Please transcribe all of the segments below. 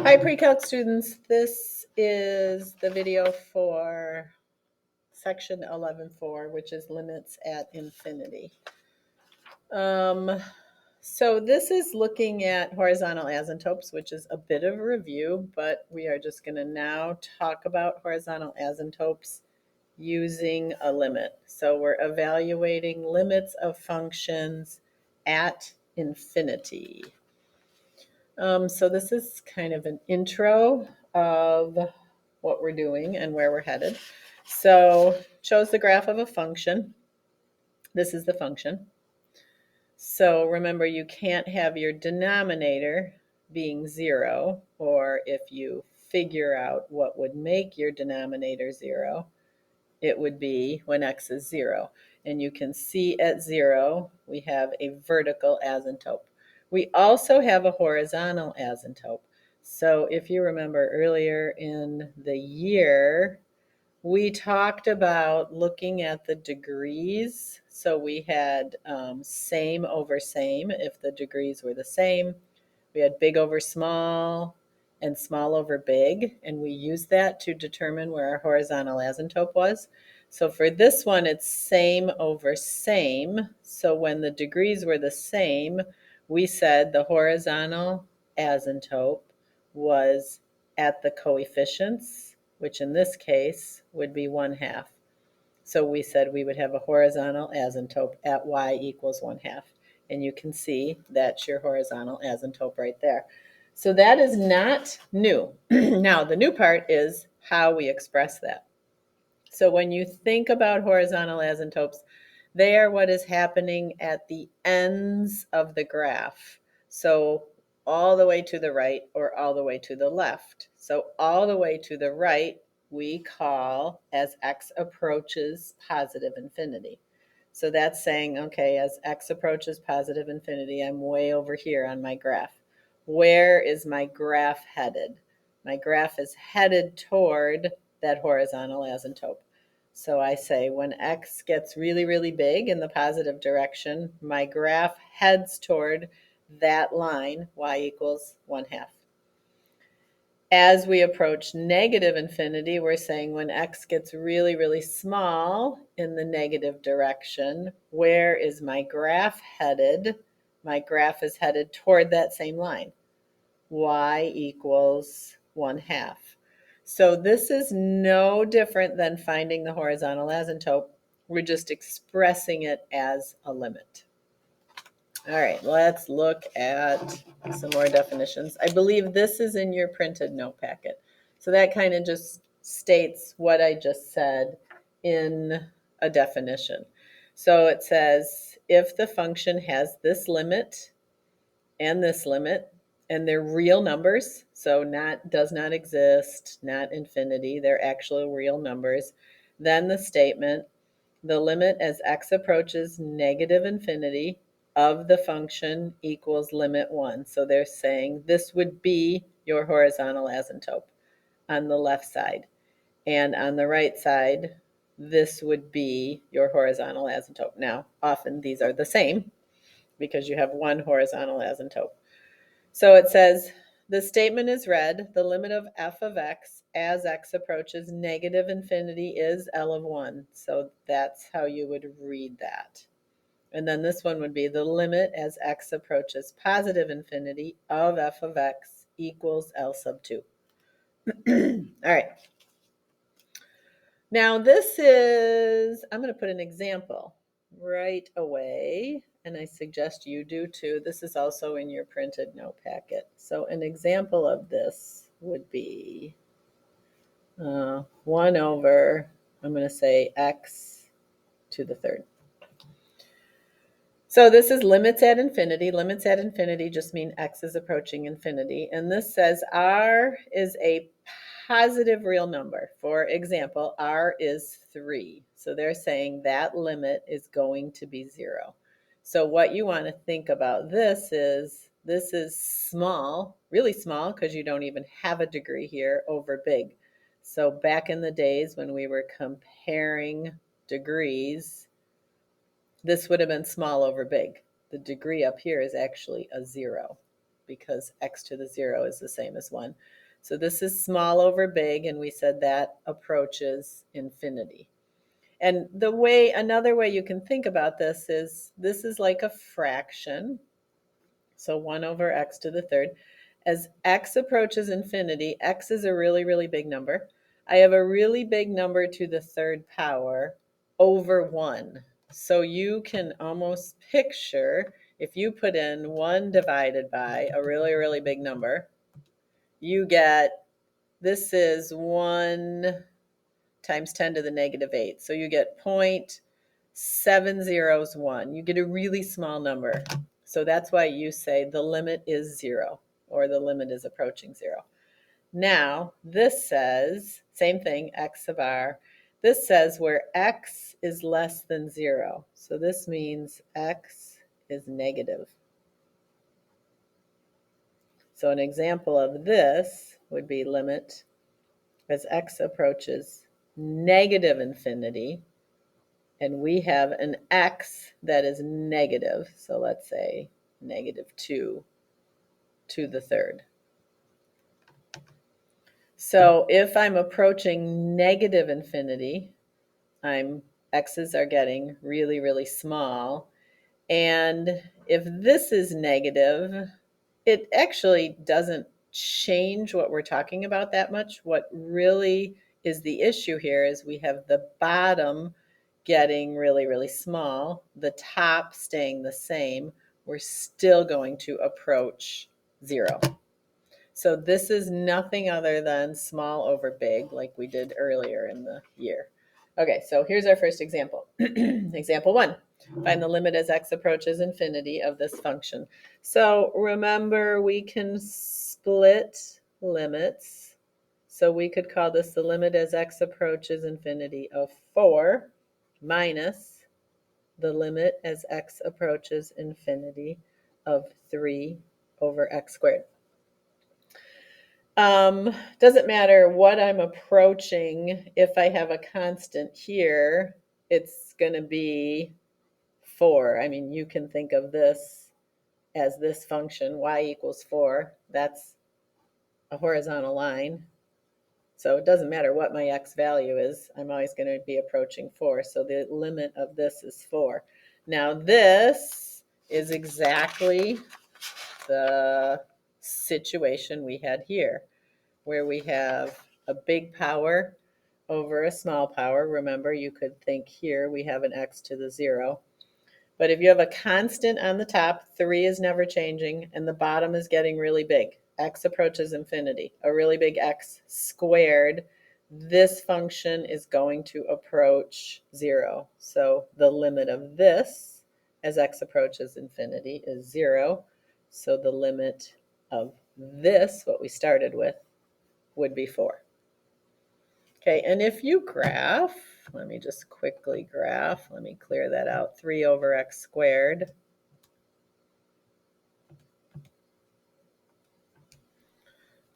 Hi, PreCalc students. This is the video for section 11.4, which is limits at infinity. So this is looking at horizontal asymptotes, which is a bit of a review, but we are just going to now talk about horizontal asymptotes using a limit. So we're evaluating limits of functions at infinity. So this is kind of an intro of what we're doing and where we're headed. So chose the graph of a function. This is the function. So remember, you can't have your denominator being 0, or if you figure out what would make your denominator 0, it would be when x is 0. And you can see at 0, we have a vertical asymptote. We also have a horizontal asymptote. So if you remember earlier in the year, we talked about looking at the degrees. So we had same over same if the degrees were the same. We had big over small and small over big, and we used that to determine where our horizontal asymptote was. So for this one, it's same over same. So when the degrees were the same, we said the horizontal asymptote was at the coefficients, which in this case would be 1/2. So we said we would have a horizontal asymptote at y equals 1/2. And you can see that's your horizontal asymptote right there. So that is not new. Now, the new part is how we express that. So when you think about horizontal asymptotes, they are what is happening at the ends of the graph. So all the way to the right or all the way to the left. So all the way to the right, we call as x approaches positive infinity. So that's saying, okay, as x approaches positive infinity, I'm way over here on my graph. Where is my graph headed? My graph is headed toward that horizontal asymptote. So I say when x gets really, really big in the positive direction, my graph heads toward that line, y equals 1/2. As we approach negative infinity, we're saying when x gets really, really small in the negative direction, where is my graph headed? My graph is headed toward that same line, y equals 1/2. So this is no different than finding the horizontal asymptote. We're just expressing it as a limit. All right, let's look at some more definitions. I believe this is in your printed note packet. So that kind of just states what I just said in a definition. So it says if the function has this limit and this limit, and they're real numbers, so does not exist, not infinity, they're actual real numbers, then the statement, the limit as x approaches negative infinity of the function equals limit 1. So they're saying this would be your horizontal asymptote on the left side. And on the right side, this would be your horizontal asymptote. Now, often these are the same because you have one horizontal asymptote. So it says, the statement is read, the limit of f of x as x approaches negative infinity is L of 1. So that's how you would read that. And then this one would be the limit as x approaches positive infinity of f of x equals L sub 2. All right. Now this is, I'm going to put an example right away, and I suggest you do too. This is also in your printed note packet. So an example of this would be 1 over, I'm going to say x to the third. So this is limits at infinity. Limits at infinity just mean x is approaching infinity. And this says r is a positive real number. For example, r is 3. So they're saying that limit is going to be 0. So what you want to think about this is small, really small, because you don't even have a degree here, over big. So back in the days when we were comparing degrees, this would have been small over big. The degree up here is actually a 0. because x to the 0 is the same as 1. So this is small over big, and we said that approaches infinity. And another way you can think about this is like a fraction. So 1 over x to the third. As x approaches infinity, x is a really, really big number. I have a really big number to the third power over 1. So you can almost picture, if you put in 1 divided by a really, really big number, you get, this is 1 times 10 to the negative 8. So you get 0.701. You get a really small number. So that's why you say the limit is 0, or the limit is approaching 0. Now, this says, same thing, x sub r. This says where x is less than 0. So this means x is negative. So an example of this would be limit as x approaches negative infinity, and we have an x that is negative. So let's say negative 2 to the third. So if I'm approaching negative infinity, x's are getting really, really small. And if this is negative, it actually doesn't change what we're talking about that much. What really is the issue here is we have the bottom getting really, really small, the top staying the same. We're still going to approach 0. So this is nothing other than small over big, like we did earlier in the year. Okay, so here's our first example. Example 1. Find the limit as x approaches infinity of this function. So remember, we can split limits. So we could call this the limit as x approaches infinity of 4 minus the limit as x approaches infinity of 3 over x squared. Doesn't matter what I'm approaching. If I have a constant here, it's going to be 4. I mean, you can think of this as this function, y equals 4. That's a horizontal line. So it doesn't matter what my x value is. I'm always going to be approaching 4. So the limit of this is 4. Now this is exactly the situation we had here, where we have a big power over a small power. Remember, you could think here we have an x to the 0. But if you have a constant on the top, 3 is never changing, and the bottom is getting really big. X approaches infinity, a really big x squared. This function is going to approach 0. So the limit of this as x approaches infinity is 0. So the limit of this, what we started with, would be 4. Okay, and if you graph, let me just quickly graph. Let me clear that out. 3 over x squared.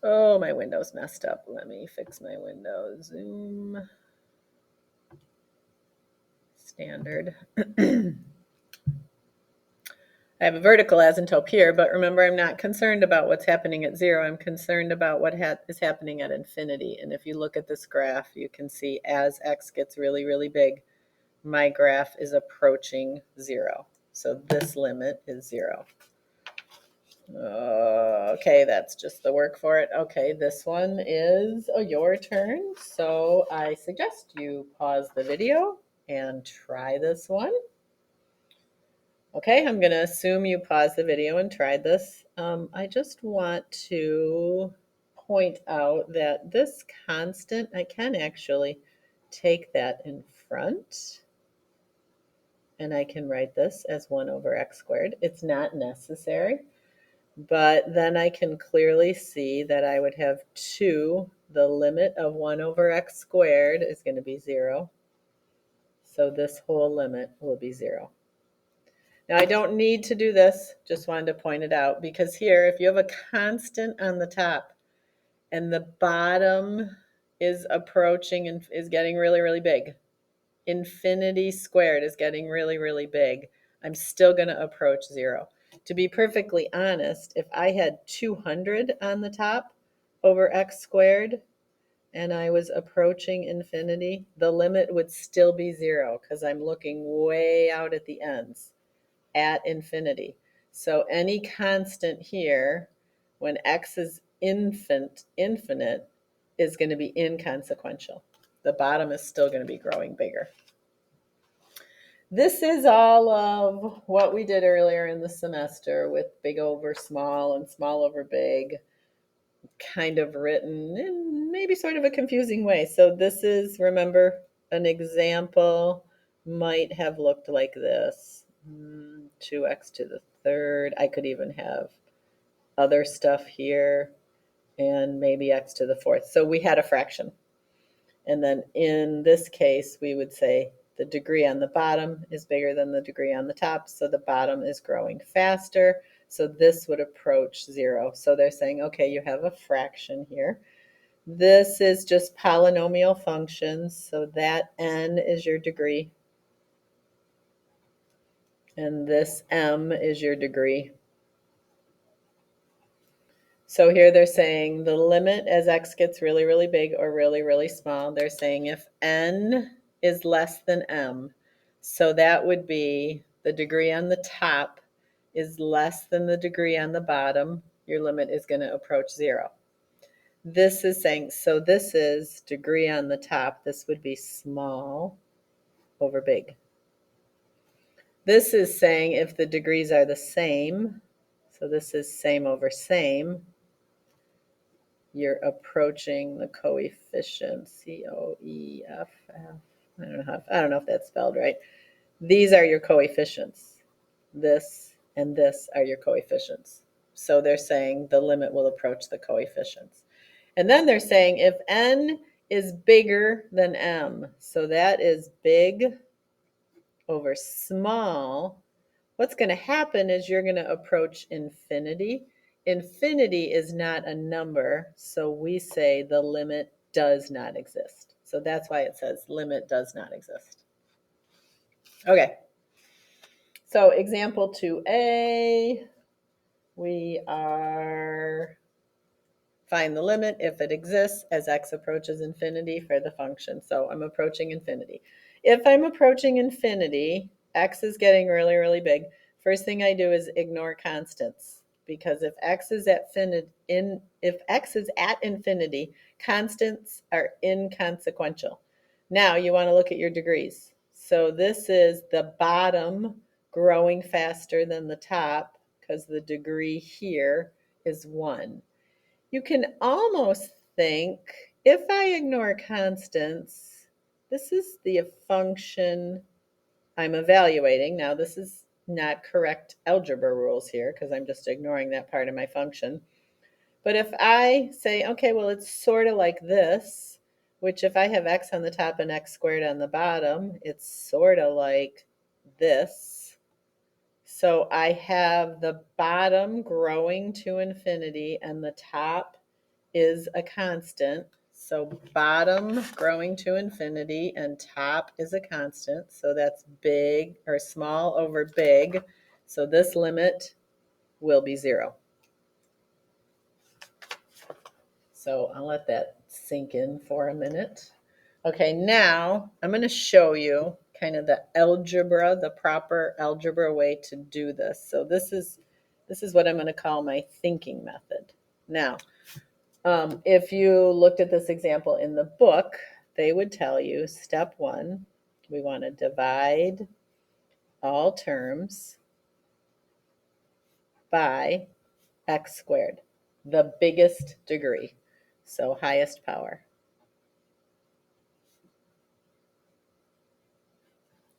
Oh, my window's messed up. Let me fix my window. Zoom. Standard. I have a vertical asymptote here, but remember, I'm not concerned about what's happening at 0. I'm concerned about what is happening at infinity. And if you look at this graph, you can see as x gets really, really big, my graph is approaching 0. So this limit is 0. Okay, that's just the work for it. Okay, this one is your turn. So I suggest you pause the video and try this one. Okay, I'm going to assume you paused the video and tried this. I just want to point out that this constant, I can actually take that in front, and I can write this as 1 over x squared. It's not necessary, but then I can clearly see that I would have 2. The limit of 1 over x squared is going to be 0. So this whole limit will be 0. Now, I don't need to do this, just wanted to point it out, because here, if you have a constant on the top and the bottom is approaching and is getting really, really big, infinity squared is getting really, really big, I'm still going to approach 0. To be perfectly honest, if I had 200 on the top over x squared and I was approaching infinity, the limit would still be 0 because I'm looking way out at the ends at infinity. So any constant here, when x is infinite, is going to be inconsequential. The bottom is still going to be growing bigger. This is all of what we did earlier in the semester with big over small and small over big, kind of written in maybe sort of a confusing way. So this is, remember, an example might have looked like this. 2x to the third. I could even have other stuff here and maybe x to the fourth. So we had a fraction. And then in this case, we would say the degree on the bottom is bigger than the degree on the top. So the bottom is growing faster. So this would approach 0. So they're saying, okay, you have a fraction here. This is just polynomial functions. So that n is your degree. And this m is your degree. So here they're saying the limit as x gets really, really big or really, really small, they're saying if n is less than m, so that would be the degree on the top is less than the degree on the bottom, your limit is going to approach 0. This is saying, so this is degree on the top, this would be small over big. This is saying if the degrees are the same, so this is same over same, you're approaching the coefficient, COEFF. I don't know if that's spelled right. These are your coefficients. This and this are your coefficients. So they're saying the limit will approach the coefficients. And then they're saying if n is bigger than m, so that is big over small, what's going to happen is you're going to approach infinity. Infinity is not a number, so we say the limit does not exist. So that's why it says limit does not exist. Okay, so example 2a, we are find the limit if it exists as x approaches infinity for the function. So I'm approaching infinity. If I'm approaching infinity, x is getting really, really big. First thing I do is ignore constants, because if x is at infinity, constants are inconsequential. Now you want to look at your degrees. So this is the bottom growing faster than the top because the degree here is 1. You can almost think, if I ignore constants, this is the function I'm evaluating. Now, this is not correct algebra rules here because I'm just ignoring that part of my function. But if I say, okay, well, it's sort of like this, which if I have x on the top and x squared on the bottom, it's sort of like this. So I have the bottom growing to infinity and the top is a constant. So bottom growing to infinity and top is a constant. So that's big or small over big. So this limit will be 0. So I'll let that sink in for a minute. Okay, now I'm going to show you kind of the algebra, the proper algebra way to do this. So this is what I'm going to call my thinking method. Now, if you looked at this example in the book, they would tell you step 1, we want to divide all terms by x squared, the biggest degree, so highest power.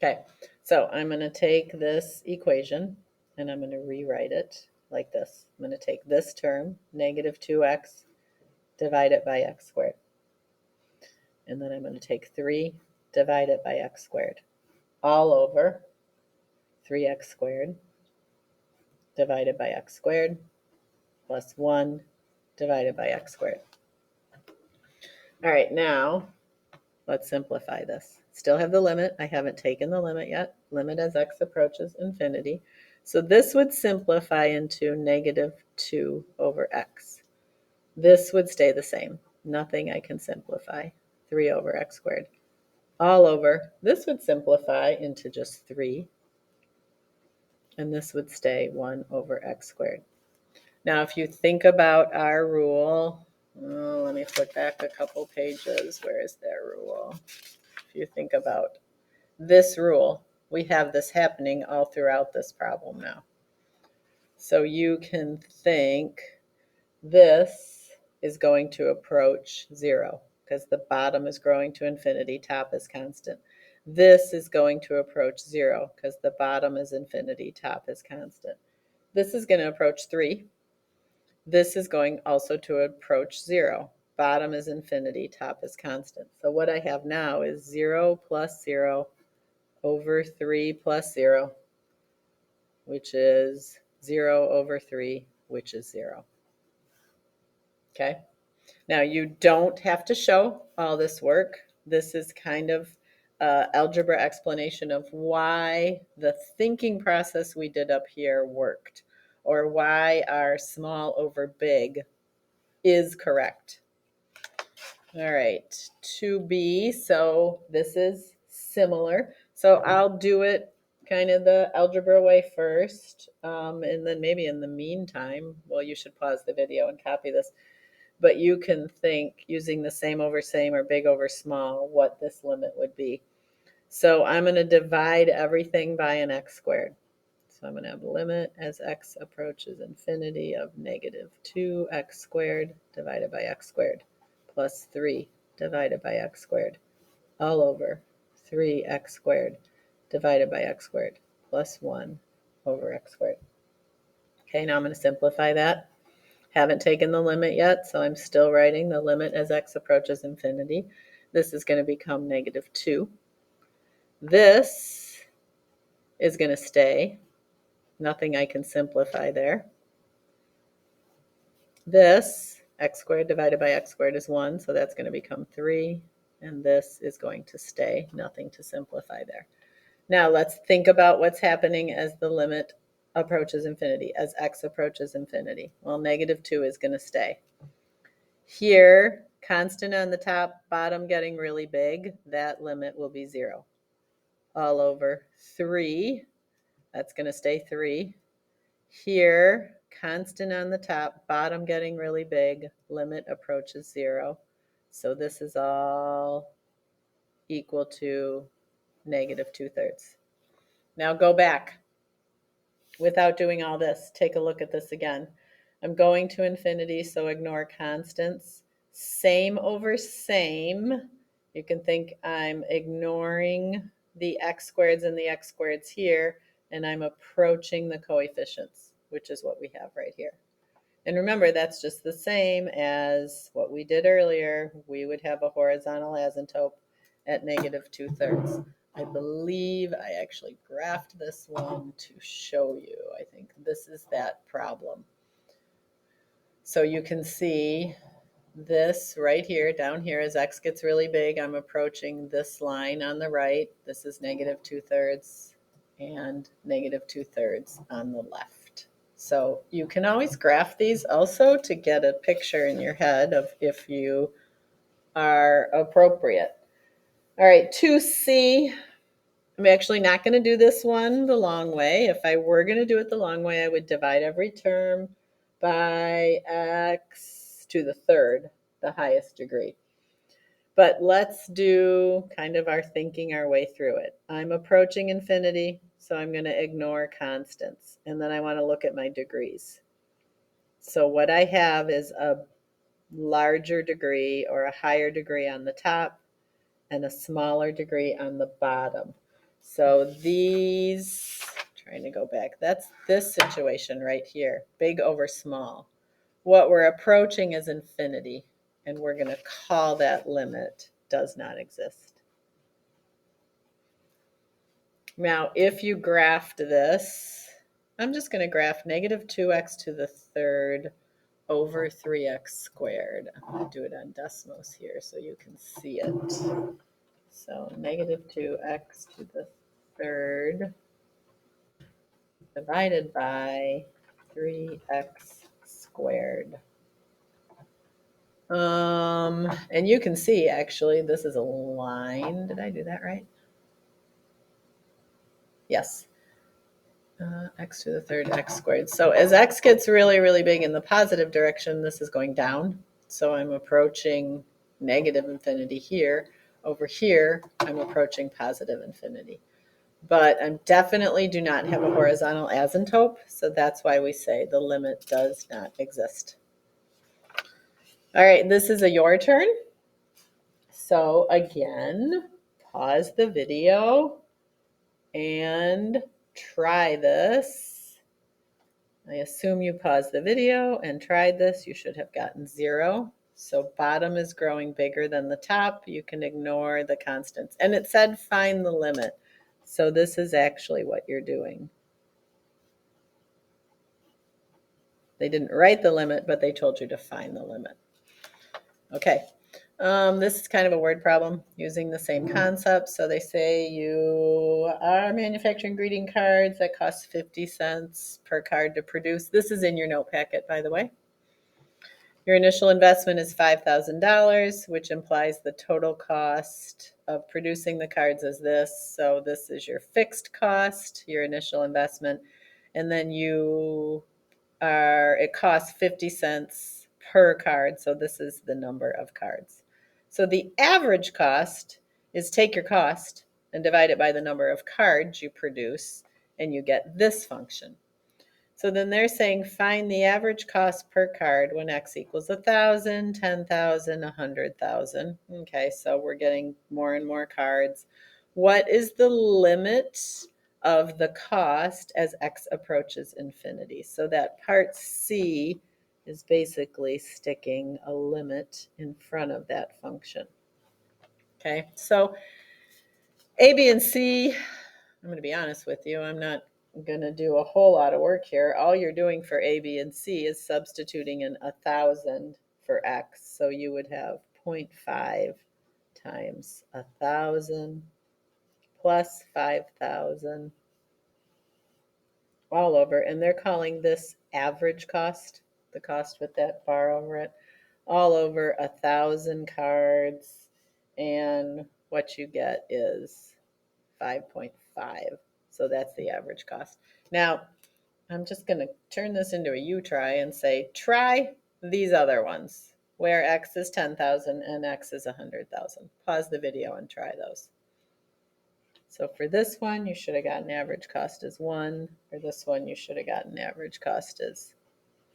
Okay, so I'm going to take this equation and I'm going to rewrite it like this. I'm going to take this term, negative 2x, divide it by x squared. And then I'm going to take 3, divide it by x squared, all over 3x squared divided by x squared plus 1 divided by x squared. All right, now let's simplify this. Still have the limit. I haven't taken the limit yet. Limit as x approaches infinity. So this would simplify into negative 2 over x. This would stay the same. Nothing I can simplify. 3 over x squared. All over. This would simplify into just 3. And this would stay 1 over x squared. Now, if you think about our rule, let me flip back a couple pages. Where is their rule? If you think about this rule, we have this happening all throughout this problem now. So you can think this is going to approach 0 because the bottom is growing to infinity, top is constant. This is going to approach 0 because the bottom is infinity, top is constant. This is going to approach 3. This is going also to approach 0. Bottom is infinity, top is constant. So what I have now is 0 plus 0 over 3 plus 0, which is 0 over 3, which is 0. Okay? Now, you don't have to show all this work. This is kind of algebra explanation of why the thinking process we did up here worked, or why our small over big is correct. All right, 2b, so this is similar. So I'll do it kind of the algebra way first, and then maybe in the meantime, well, you should pause the video and copy this, but you can think using the same over same or big over small what this limit would be. So I'm going to divide everything by an x squared. So I'm going to have a limit as x approaches infinity of negative 2x squared divided by x squared plus 3 divided by x squared all over 3x squared divided by x squared plus 1 over x squared. Okay, now I'm going to simplify that. Haven't taken the limit yet, so I'm still writing the limit as x approaches infinity. This is going to become negative 2. This is going to stay. Nothing I can simplify there. This, x squared divided by x squared is 1, so that's going to become 3. And this is going to stay. Nothing to simplify there. Now let's think about what's happening as the limit approaches infinity, as x approaches infinity. Well, negative 2 is going to stay. Here, constant on the top, bottom getting really big, that limit will be 0. All over 3, that's going to stay 3. Here, constant on the top, bottom getting really big, limit approaches 0. So this is all equal to negative 2/3. Now go back. Without doing all this, take a look at this again. I'm going to infinity, so ignore constants. Same over same. You can think I'm ignoring the x squareds and the x squareds here, and I'm approaching the coefficients, which is what we have right here. And remember, that's just the same as what we did earlier. We would have a horizontal asymptote at negative 2/3. I believe I actually graphed this one to show you. I think this is that problem. So you can see this right here, down here, as x gets really big, I'm approaching this line on the right. This is negative 2/3 and negative 2/3 on the left. So you can always graph these also to get a picture in your head of if you are appropriate. All right, 2c. I'm actually not going to do this one the long way. If I were going to do it the long way, I would divide every term by x to the third, the highest degree. But let's do kind of our thinking our way through it. I'm approaching infinity, so I'm going to ignore constants. And then I want to look at my degrees. So what I have is a larger degree or a higher degree on the top and a smaller degree on the bottom. So these, trying to go back, that's this situation right here, big over small. What we're approaching is infinity, and we're going to call that limit does not exist. Now, if you graphed this, I'm just going to graph negative 2x to the third over 3x squared. I'm going to do it on Desmos here so you can see it. So negative 2x to the third divided by 3x squared. And you can see actually this is a line. Did I do that right? Yes. X to the third x squared. So as x gets really, really big in the positive direction, this is going down. So I'm approaching negative infinity here. Over here, I'm approaching positive infinity. But I definitely do not have a horizontal asymptote, so that's why we say the limit does not exist. All right, this is your turn. So again, pause the video and try this. I assume you paused the video and tried this. You should have gotten 0. So bottom is growing bigger than the top. You can ignore the constants. And it said find the limit. So this is actually what you're doing. They didn't write the limit, but they told you to find the limit. Okay. This is kind of a word problem using the same concept. So they say you are manufacturing greeting cards that cost 50 cents per card to produce. This is in your note packet, by the way. Your initial investment is $5,000, which implies the total cost of producing the cards is this. So this is your fixed cost, your initial investment. And then it costs 50 cents per card. So this is the number of cards. So the average cost is take your cost and divide it by the number of cards you produce, and you get this function. So then they're saying find the average cost per card when x equals 1,000, 10,000, 100,000. Okay, so we're getting more and more cards. What is the limit of the cost as x approaches infinity? So that part C is basically sticking a limit in front of that function. Okay, so A, B, and C, I'm going to be honest with you, I'm not going to do a whole lot of work here. All you're doing for A, B, and C is substituting in 1,000 for x. So you would have 0.5 times 1,000 plus 5,000 all over. And they're calling this average cost, the cost with that bar over it, all over 1,000 cards. And what you get is 5.5. So that's the average cost. Now, I'm just going to turn this into a you try and say, try these other ones where x is 10,000 and x is 100,000. Pause the video and try those. So for this one, you should have gotten average cost is 1. For this one, you should have gotten average cost is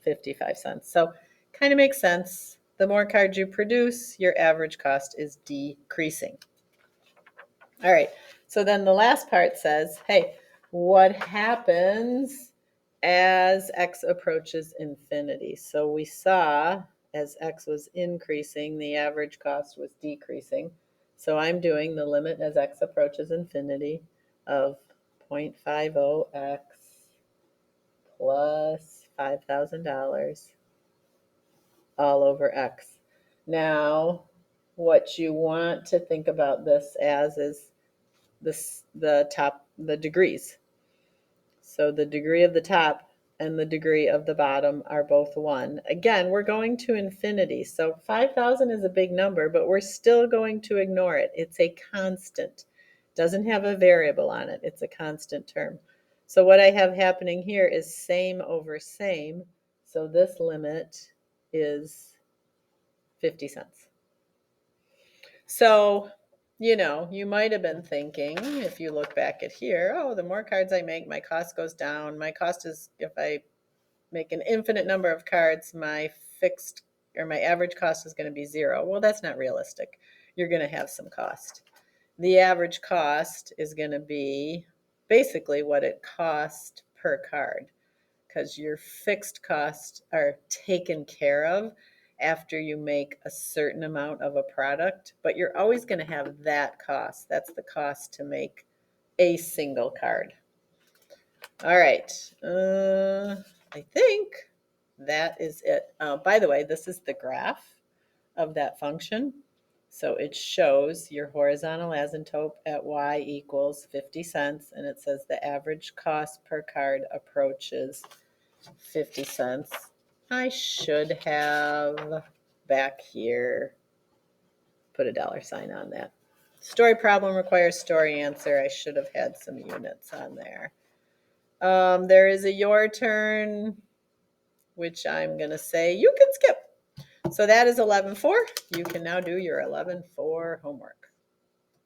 55 cents. So kind of makes sense. The more cards you produce, your average cost is decreasing. All right, so then the last part says, hey, what happens as x approaches infinity? So we saw as x was increasing, the average cost was decreasing. So I'm doing the limit as x approaches infinity of 0.50x plus $5,000 all over x. Now, what you want to think about this as is the degrees. So the degree of the top and the degree of the bottom are both 1. Again, we're going to infinity. So 5,000 is a big number, but we're still going to ignore it. It's a constant. It doesn't have a variable on it. It's a constant term. So what I have happening here is same over same. So this limit is 50 cents. So you might have been thinking, if you look back at here, oh, the more cards I make, my cost goes down. My cost is, if I make an infinite number of cards, my fixed or my average cost is going to be 0. Well, that's not realistic. You're going to have some cost. The average cost is going to be basically what it cost per card, because your fixed costs are taken care of after you make a certain amount of a product, but you're always going to have that cost. That's the cost to make a single card. All right. I think that is it. By the way, this is the graph of that function. So it shows your horizontal asymptote at y equals 50 cents, and it says the average cost per card approaches 50 cents. I should have back here put a $sign on that. Story problem requires story answer. I should have had some units on there. There is a your turn, which I'm going to say you can skip. So that is 11-4. You can now do your 11-4 homework.